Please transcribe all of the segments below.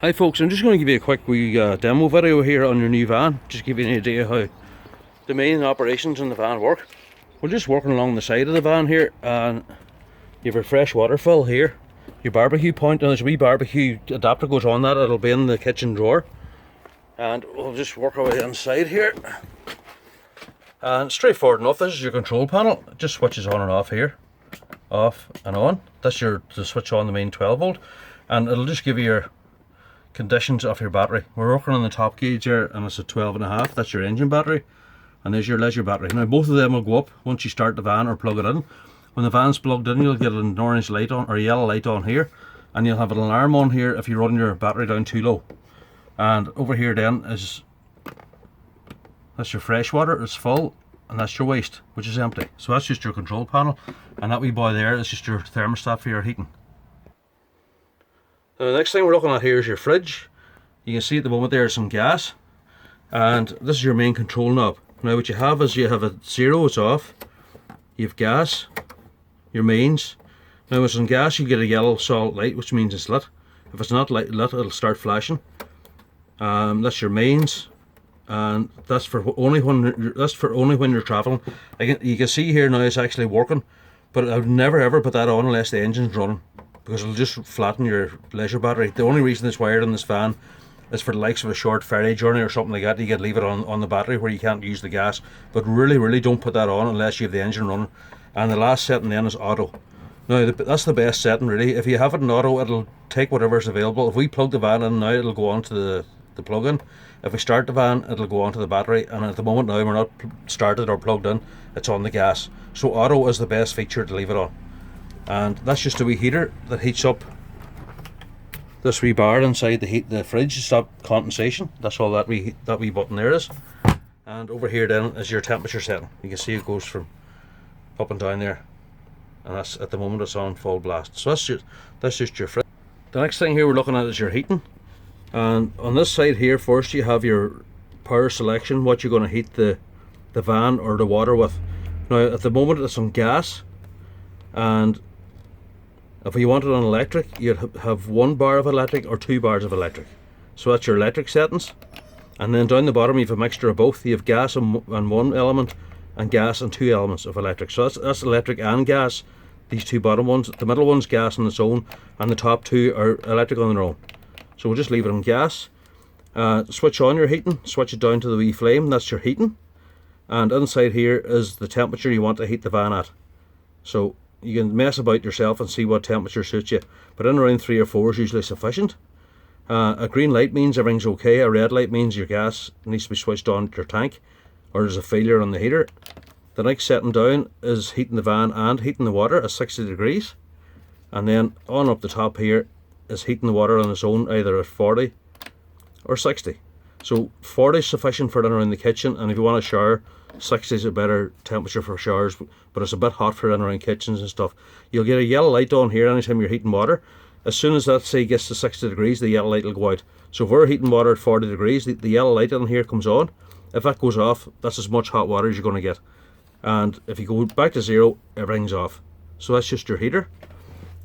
Hi folks, I'm just going to give you a quick wee demo video here on your new van. Just give you an idea how the main operations in the van work. We're just working along the side of the van here, and you have your fresh water fill here, your barbecue point, and there's a wee barbecue adapter goes on that. It'll be in the kitchen drawer, and we'll just work our way inside here. And straightforward enough. This is your control panel. It just switches on and off here, off and on. That's to switch on the main 12 volt, and it'll just give you your conditions of your battery. We're working on the top gauge here, and it's a 12.5. That's your engine battery, and there's your leisure battery. Now both of them will go up once you start the van or plug it in. When the van's plugged in, you'll get an orange light on, or a yellow light on here, and you'll have an alarm on here if you run your battery down too low. And over here then that's your fresh water, it's full, and that's your waste, which is empty. So that's just your control panel, and that wee boy there is just your thermostat for your heating. Now, the next thing we're looking at here is your fridge. You can see at the moment there's some gas, and this is your main control knob. Now what you have is you have a 0, it's off. You have gas, your mains. Now when it's on gas you get a yellow solid light, which means it's lit. If it's not lit, it'll start flashing. That's your mains, and that's for only when you're traveling. You can see here now it's actually working, but I would never ever put that on unless the engine's running, because it'll just flatten your leisure battery. The only reason it's wired in this van is for the likes of a short ferry journey or something like that. You could leave it on the battery where you can't use the gas, but really don't put that on unless you have the engine running. And the last setting then is auto. Now that's the best setting really. If you have it in auto, it'll take whatever's available. If we plug the van in now, it'll go on to the plug-in. If we start the van, it'll go on to the battery, and at the moment now we're not started or plugged in, it's on the gas. So auto is the best feature to leave it on. And that's just a wee heater that heats up this wee bar inside the fridge to stop condensation. That's all that wee button there is. And over here then is your temperature setting. You can see it goes from up and down there, and that's at the moment it's on full blast. So that's just your fridge. The next thing here we're looking at is your heating. And on this side here first you have your power selection, what you're going to heat the van or the water with. Now at the moment it's on gas, and if you want it on electric, you'd have 1 bar of electric or 2 bars of electric. So that's your electric settings. And then down the bottom you have a mixture of both. You have gas on 1 element and gas on 2 elements of electric. So that's electric and gas, these 2 bottom ones. The middle one's gas on its own, and the top 2 are electric on their own. So we'll just leave it on gas. Switch on your heating, switch it down to the wee flame, that's your heating. And inside here is the temperature you want to heat the van at. So you can mess about yourself and see what temperature suits you, but in around 3 or 4 is usually sufficient. A green light means everything's okay. A red light means your gas needs to be switched on to your tank, or there's a failure on the heater. The next setting down is heating the van and heating the water at 60 degrees, and then on up the top here is heating the water on its own, either at 40 or 60. So 40 is sufficient for it around the kitchen, and if you want a shower, 60 is a better temperature for showers, but it's a bit hot for in around kitchens and stuff. You'll get a yellow light on here anytime you're heating water. As soon as that say gets to 60 degrees, the yellow light will go out. So if we're heating water at 40 degrees, the yellow light on here comes on. If that goes off, that's as much hot water as you're going to get. And if you go back to 0, everything's off. So that's just your heater.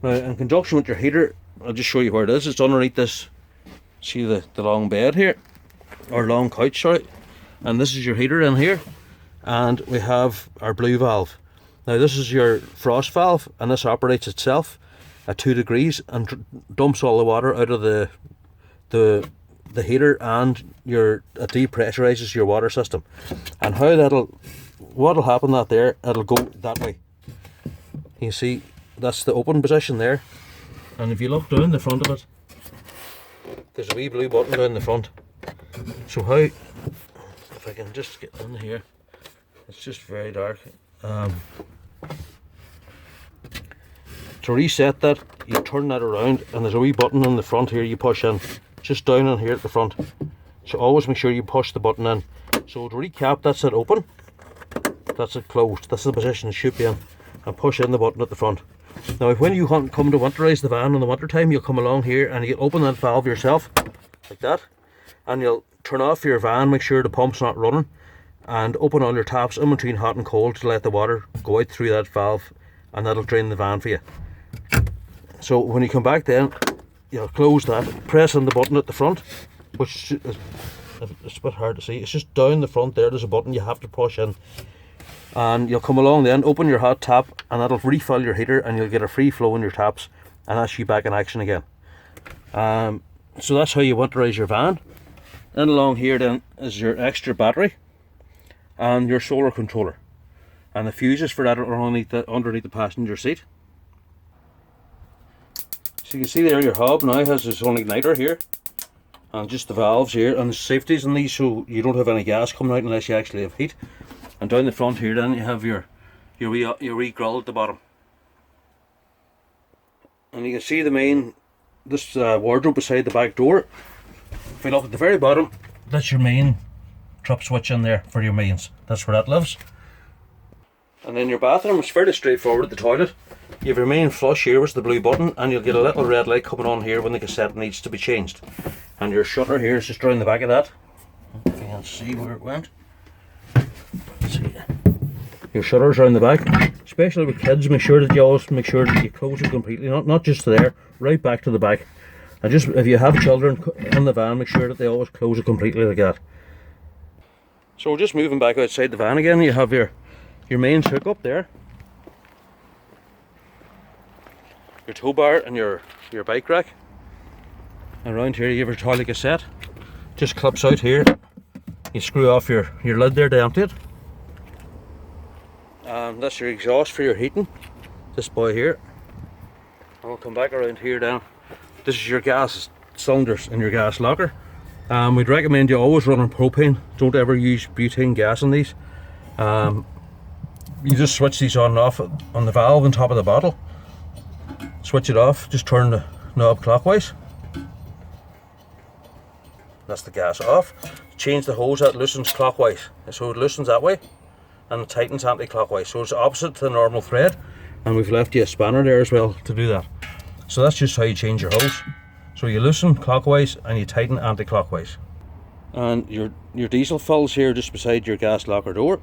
Now in conjunction with your heater, I'll just show you where it is. It's underneath this, see the long bed here, or long couch, sorry. And this is your heater in here, and we have our blue valve. Now this is your frost valve, and this operates itself at 2 degrees and dumps all the water out of the heater, and it depressurizes your water system. And what'll happen that there, it'll go that way. You see that's the open position there, and if you look down the front of it, there's a wee blue button down the front. So if I can just get in here, it's just very dark. To reset that, you turn that around, and there's a wee button on the front here you push in, just down in here at the front. So always make sure you push the button in. So to recap, that's it open, that's it closed, that's the position it should be in, and push in the button at the front. Now when you come to winterize the van in the winter time, you'll come along here and you'll open that valve yourself, like that, and you'll turn off your van, make sure the pump's not running, and open all your taps in between hot and cold to let the water go out through that valve, and that'll drain the van for you. So when you come back then, you'll close that, pressing the button at the front, which is, it's a bit hard to see. It's just down the front there, there's a button you have to push in. And you'll come along then, open your hot tap, and that'll refill your heater, and you'll get a free flow in your taps, and that's you back in action again. So that's how you winterize your van. And along here then is your extra battery and your solar controller, and the fuses for that are underneath the passenger seat. So you can see there your hub now has its own igniter here, and just the valves here, and the safeties in these so you don't have any gas coming out unless you actually have heat. And down the front here then you have your wee grill at the bottom, and you can see the main wardrobe beside the back door. If you look at the very bottom, that's your main trip switch in there for your mains. That's where that lives. And then your bathroom is fairly straightforward at the toilet. You have your main flush here with the blue button, and you'll get a little red light coming on here when the cassette needs to be changed. And your shutter here is just around the back of that. If you can see where it went. Let's see. Your shutter's around the back. Especially with kids, make sure that you close it completely, not just there, right back to the back. And just if you have children in the van, make sure that they always close it completely like that. So we're just moving back outside the van again. You have your mains hook up there, your tow bar and your bike rack. And around here you have your toilet cassette. Just clips out here. You screw off your lid there to empty it. And that's your exhaust for your heating. This boy here. And we'll come back around here down. This is your gas cylinders in your gas locker. We'd recommend you always run on propane. Don't ever use butane gas in these. You just switch these on and off on the valve on top of the bottle. Switch it off, just turn the knob clockwise. That's the gas off. Change the hose, that loosens clockwise. So it loosens that way and it tightens anti-clockwise. So it's opposite to the normal thread, and we've left you a spanner there as well to do that. So that's just how you change your hose. So you loosen clockwise and you tighten anti-clockwise. And your diesel fills here just beside your gas locker door.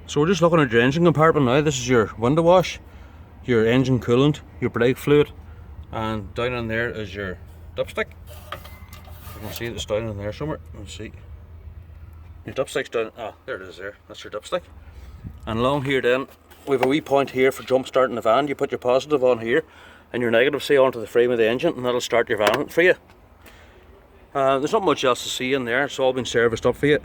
So we're just looking at your engine compartment now. This is your window wash, your engine coolant, your brake fluid, and down in there is your dipstick. You can see it's down in there somewhere. Let's see. Your dipstick's down. Ah, there it is there. That's your dipstick. And along here then, we have a wee point here for jump starting the van. You put your positive on here and your negative say onto the frame of the engine, and that'll start your van for you. There's not much else to see in there. It's all been serviced up for you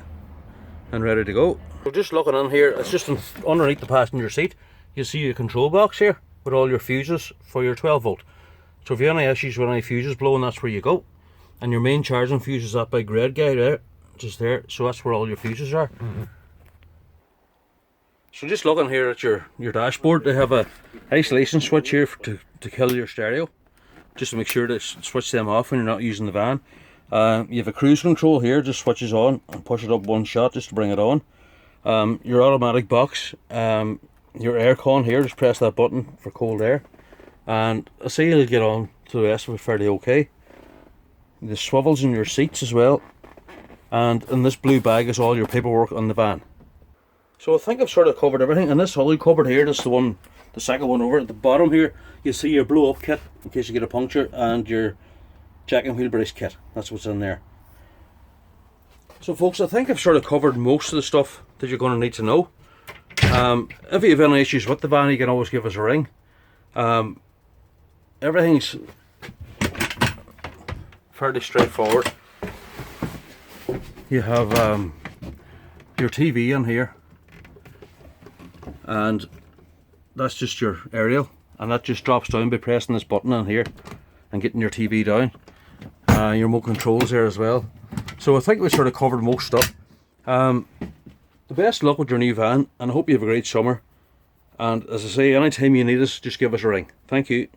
and ready to go. So just looking in here, it's just underneath the passenger seat. You see your control box here with all your fuses for your 12 volt. So if you have any issues with any fuses blowing, that's where you go. And your main charging fuse is that big red guy there, just there. So that's where all your fuses are. So just looking here at your dashboard, they have a isolation switch here to kill your stereo, just to make sure to switch them off when you're not using the van. You have a cruise control here, just switches on and push it up one shot just to bring it on. Your automatic box, your aircon here, just press that button for cold air, and I say you'll get on to the rest of it fairly okay. The swivels in your seats as well, and in this blue bag is all your paperwork on the van. So I think I've sort of covered everything. And this hull cupboard here, this is the second one over at the bottom here, you see your blow up kit in case you get a puncture, and your jack and wheel brace kit. That's what's in there. So folks, I think I've sort of covered most of the stuff that you're going to need to know. If you have any issues with the van, you can always give us a ring. Everything's fairly straightforward. You have your TV in here, and that's just your aerial, and that just drops down by pressing this button in here and getting your TV down. Your remote controls there as well. So I think we sort of covered most stuff. The best luck with your new van, and I hope you have a great summer. And as I say, anytime you need us, just give us a ring. Thank you.